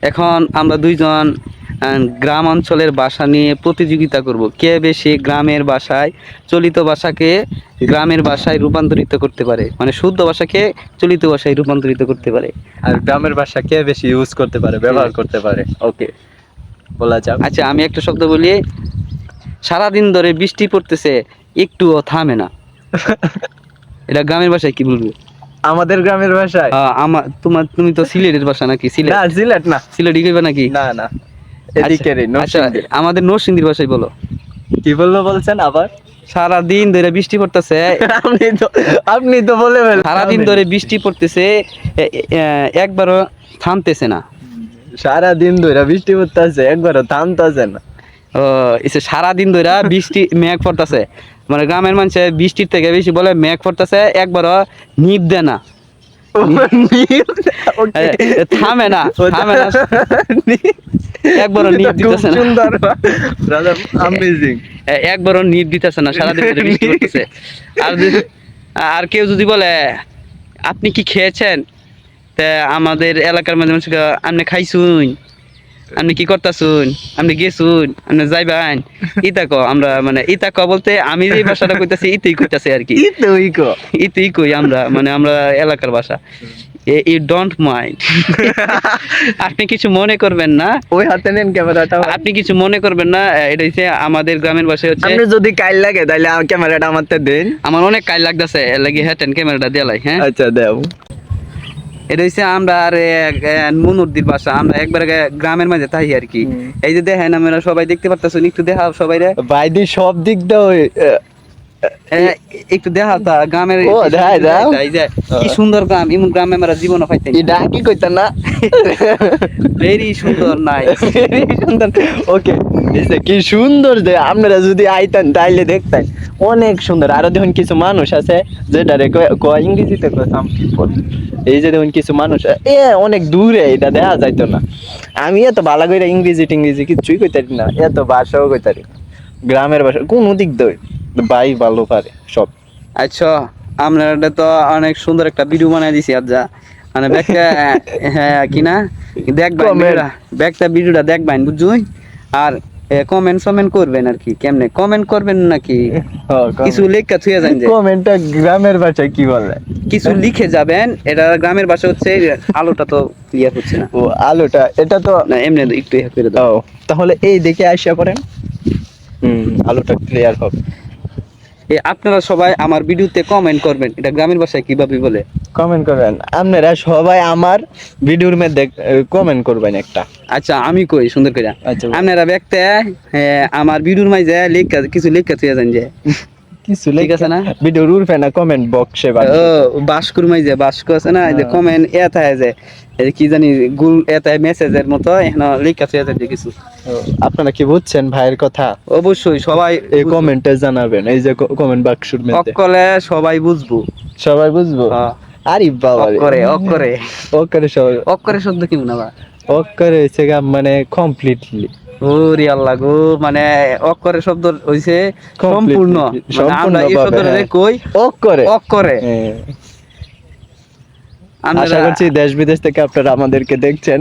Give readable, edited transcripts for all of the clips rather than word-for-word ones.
এখন আমরা দুইজন গ্রাম অঞ্চলের ভাষা নিয়ে প্রতিযোগিতা করব, কে বেশি গ্রামের ভাষায় চলিত ভাষাকে গ্রামের ভাষায় রূপান্তরিত করতে পারে, মানে শুদ্ধ ভাষাকে চলিত ভাষায় রূপান্তরিত করতে পারে। আর গ্রামের ভাষা কে বেশি ইউজ করতে পারে, ব্যবহার করতে পারে। ওকে, বলা যাক। আচ্ছা, আমি একটা শব্দ বলি। সারাদিন ধরে বৃষ্টি পড়তেছে, একটুও থামে না। এটা গ্রামের ভাষায় কি বলবো? আমাদের গ্রামের ভাষায় তুমি তো সিলেটের ভাষা নাকি? না, সিলেট না, সিলেটি কইবা নাকি? না না, এদিকেরই আচ্ছা, নরসিংদী। আমাদের নরসিংদীর ভাষায় বলো। কি বলছেন আবার? সারাদিন ধরে বৃষ্টি পড়তেছে। আপনি তো বলে সারাদিন ধরে বৃষ্টি পড়তেছে, একবারও থামতেছে না। সারাদিন ধরে বৃষ্টি পড়তেছে, একবারও থামতেছে না। সারাদিন ধরে বৃষ্টি মেঘ পড়তেছে, মানে গ্রামের মানুষ বৃষ্টির থেকে বেশি বলে মেঘ পড়তেছে, একবারও নিপ দেয় না, থামে না, থামে না, একবারও নিপ দিতেছে না। সুন্দর, অ্যামেজিং। একবারও নিপ দিতেছে না, সারাদিন ধরে বৃষ্টি পড়তেছে। আর কেউ যদি বলে আপনি কি খেয়েছেন, তা আমাদের এলাকার মাঝে মানুষ আপনি খাইছুন, আপনি কি করতেছুন, আপনি গেছুন, আপনি যাইবেন, ইতাকো। আমরা মানে ইতাকো বলতে আমি যে ভাষাটা কইতাছি ইতেই কইতাছি আর কি, ইতেই কই আমরা, মানে আমরা এলাকার ভাষা। ইউ ডোন্ট মাইন্ড, আপনি কিছু মনে করবেন না। ওই হাতে নেন ক্যামেরাটা, আপনি কিছু মনে করবেন না। এটা হচ্ছে আমাদের গ্রামের ভাষায় হচ্ছে। আপনি যদি কাইল লাগে তাহলে ক্যামেরাটা আমারতে দেন। আমার অনেক কাইল লাগতেছে, লাগি হেটেন ক্যামেরাটা দেলাই। হ্যাঁ, আচ্ছা দেও। এটা হচ্ছে আমরা আর মনুরদির ভাষা, আমরা একবার গ্রামের মাঝে থাকি আর কি। এই যে দেখেন আমরা সবাই দেখতে পারতেছেন, একটু দেখাও সবাই রে বাইদি সব দিক দাও, একটু দেখাও তা গ্রামের। এই যে কি সুন্দর গ্রাম, এমন গ্রামে আমরা জীবনও পাইতাম। এটা কি কইতা না, ভেরি সুন্দর, নাই সুন্দর। ওকে, কি সুন্দর যে আপনারা যদি আইতেন তাইলে দেখতেন, অনেক সুন্দর। আরো দেখুন কিছু মানুষ আছে যেটারে ইংরেজিতে এই যে দেখুন কিছু মানুষ অনেক দূরে, এটা দেখা যাইতো না। আমি এত ভালো করে ইংরেজি টিংরেজি কিছুই কইতারি না, এত ভাষাও কইতারি না। গ্রামের ভাষা কোন দিক দিয়ে ভাই ভালো পারে সব। আচ্ছা, আমরা তো অনেক সুন্দর একটা ভিডিও বানাই দিছি আজ, মানে ব্যাগটা হ্যাঁ কিনা দেখবেন, ব্যাগটা ভিডিওটা দেখবেন বুঝুই। আর কমেন্ট করবেন আর কি, কেমনে কমেন্ট করবেন নাকি কিছু লেখা থুয়ে যান, যে কমেন্টটা গ্রামের ভাষায় কি বলে, কিছু লিখে যাবেন। এটা গ্রামের ভাষা হচ্ছে। আলোটা তো ক্লিয়ার হচ্ছে না। ও আলোটা, এটা তো না, এমনি একটু করে দাও। তাহলে এই দেখে আসা করেন, আলোটা ক্লিয়ার হবে। আপনারা সবাই আমার ভিডিওতে কমেন্ট করবেন, এটা গ্রামের ভাষায় কিভাবে বলে কমেন্ট করবেন। আপনারা সবাই আমার ভিডিওর মধ্যে কমেন্ট করবেন একটা। আচ্ছা, আমি কই সুন্দর করে। আপনারা ব্যক্তি আমার ভিডিওর মাঝে লেখা কিছু লেখা থুয়ে যান, যে কিছু লেখা আছে না ভিডিওর উঠবে না, কমেন্ট বক্সে বাস্কুর মাঝে বাস্ক আছে না, এই যে কমেন্ট এথায় যে কি জানি গুল এথায় মেসেজের মতো এখানে লেখা থুয়ে যান যে কিছু। আপনারা কি বুঝছেন ভাইয়ের কথা? অবশ্যই সবাই এই কমেন্টে জানাবেন, এই যে কমেন্ট বাক্সের মধ্যে অকলে সবাই বুঝবো, সবাই বুঝবো। আরে বাবা, অকরে সবাই, অকরে শব্দ কি মনে হয়? অকরে হচ্ছে মানে কমপ্লিটলি। ওরে আল্লাহ গো, মানে অক্ষরে শব্দ হইছে সম্পূর্ণ, মানে আমরা এই শব্দটারে কই অক্ষরে। আশা করছি দেশ বিদেশ থেকে আপনারা আমাদেরকে দেখছেন,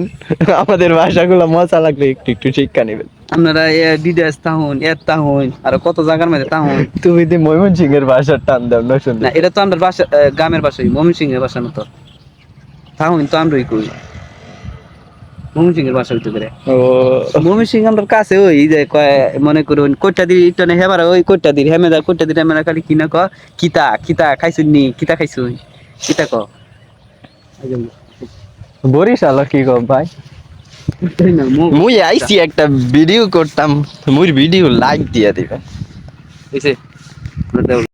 আমাদের ভাষাগুলো মজা লাগলে একটু একটু শিক্ষা নেবেন। আপনারা বিদেশ তাহুন, তাহুন আর কত জায়গার মধ্যে তাহুন। তুমি দি ময়মনসিংহ এর ভাষার টান দাও না, শুন না, এটা তো আমরা ভাষা গ্রামের ভাষাই, ময়মনসিংহ এর ভাষা না তো। তাহুন তো আমরাই কই, ময়মনসিংহের ভাষা হইতে পারে। ময়মনসিংহ আমরা কাছে, ওই যে মনে করুন কইটা দিই ইটনে হেবার, ওই কইটা দিই হেমেদা, কইটা দিই হেমেদা, খালি কি না ক কিতা কিতা খাইছুন নি, কিতা খাইছুন, কিতা ক। বরিশাল কি গো ভাই, মুই আইছি একটা ভিডিও করতাম, মুই ভিডিও লাইক দিয়া দিবেন।